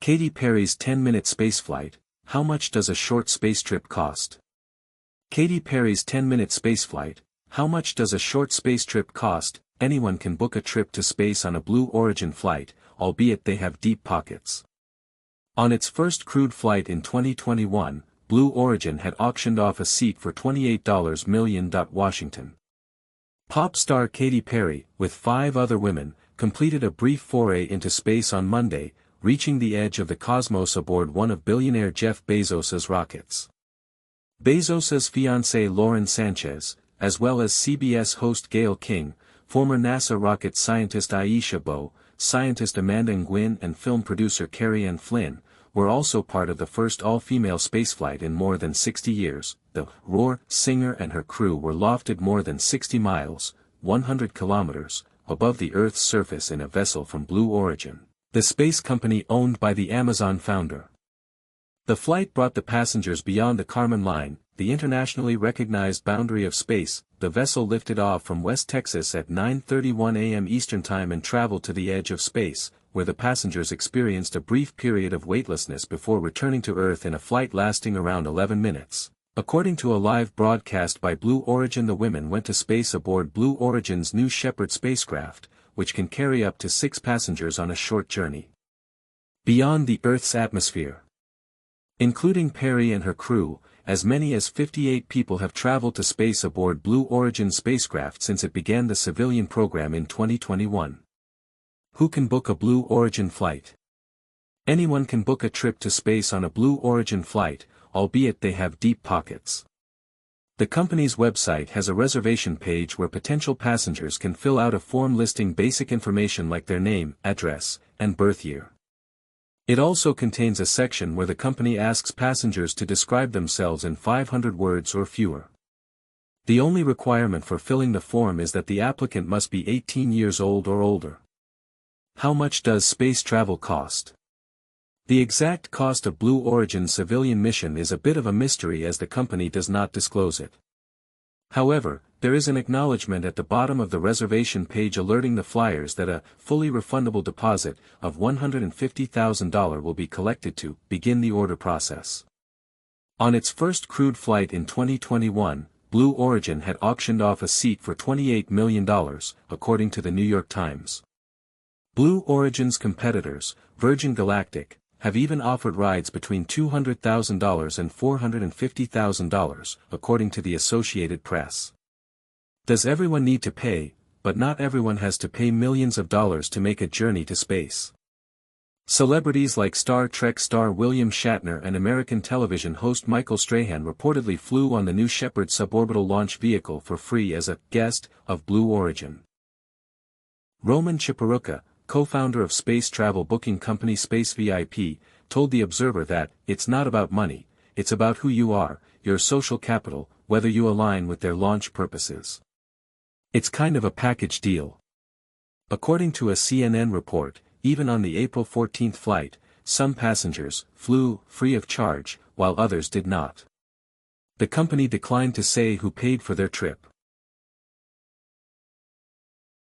Katy Perry's 10-minute spaceflight. How much does a short space trip cost? Katy Perry's 10-minute spaceflight. How much does a short space trip cost? Anyone can book a trip to space on a Blue Origin flight, albeit they have deep pockets. On its first crewed flight in 2021, Blue Origin had auctioned off a seat for $28 million. Washington. Pop star Katy Perry, with 5 other women, completed a brief foray into space on Monday, reaching the edge of the cosmos aboard one of billionaire Jeff Bezos's rockets. Bezos's fiancée Lauren Sanchez, as well as CBS host Gayle King, former NASA rocket scientist Aisha Bowe, scientist Amanda Nguyen and film producer Carrie Ann Flynn, were also part of the first all-female spaceflight in more than 60 years. The Roar singer and her crew were lofted more than 60 miles, 100 kilometers, above the Earth's surface in a vessel from Blue Origin, the space company owned by the Amazon founder. The flight brought the passengers beyond the Kármán line, the internationally recognized boundary of space. The vessel lifted off from West Texas at 9:31 a.m. Eastern Time and traveled to the edge of space, where the passengers experienced a brief period of weightlessness before returning to Earth in a flight lasting around 11 minutes. According to a live broadcast by Blue Origin, the women went to space aboard Blue Origin's New Shepard spacecraft, which can carry up to 6 passengers on a short journey beyond the Earth's atmosphere. Including Perry and her crew, as many as 58 people have traveled to space aboard Blue Origin spacecraft since it began the civilian program in 2021. Who can book a Blue Origin flight? Anyone can book a trip to space on a Blue Origin flight, albeit they have deep pockets. The company's website has a reservation page where potential passengers can fill out a form listing basic information like their name, address, and birth year. It also contains a section where the company asks passengers to describe themselves in 500 words or fewer. The only requirement for filling the form is that the applicant must be 18 years old or older. How much does space travel cost? The exact cost of Blue Origin's civilian mission is a bit of a mystery as the company does not disclose it. However, there is an acknowledgement at the bottom of the reservation page alerting the flyers that a fully refundable deposit of $150,000 will be collected to begin the order process. On its first crewed flight in 2021, Blue Origin had auctioned off a seat for $28 million, according to the New York Times. Blue Origin's competitors, Virgin Galactic, have even offered rides between $200,000 and $450,000, according to the Associated Press. Does everyone need to pay? But not everyone has to pay millions of dollars to make a journey to space. Celebrities like Star Trek star William Shatner and American television host Michael Strahan reportedly flew on the New Shepard suborbital launch vehicle for free as a guest of Blue Origin. Roman Chiparuka, co-founder of space travel booking company SpaceVIP, told The Observer that, "It's not about money, it's about who you are, your social capital, whether you align with their launch purposes. It's kind of a package deal." According to a CNN report, even on the April 14 flight, some passengers flew free of charge, while others did not. The company declined to say who paid for their trip.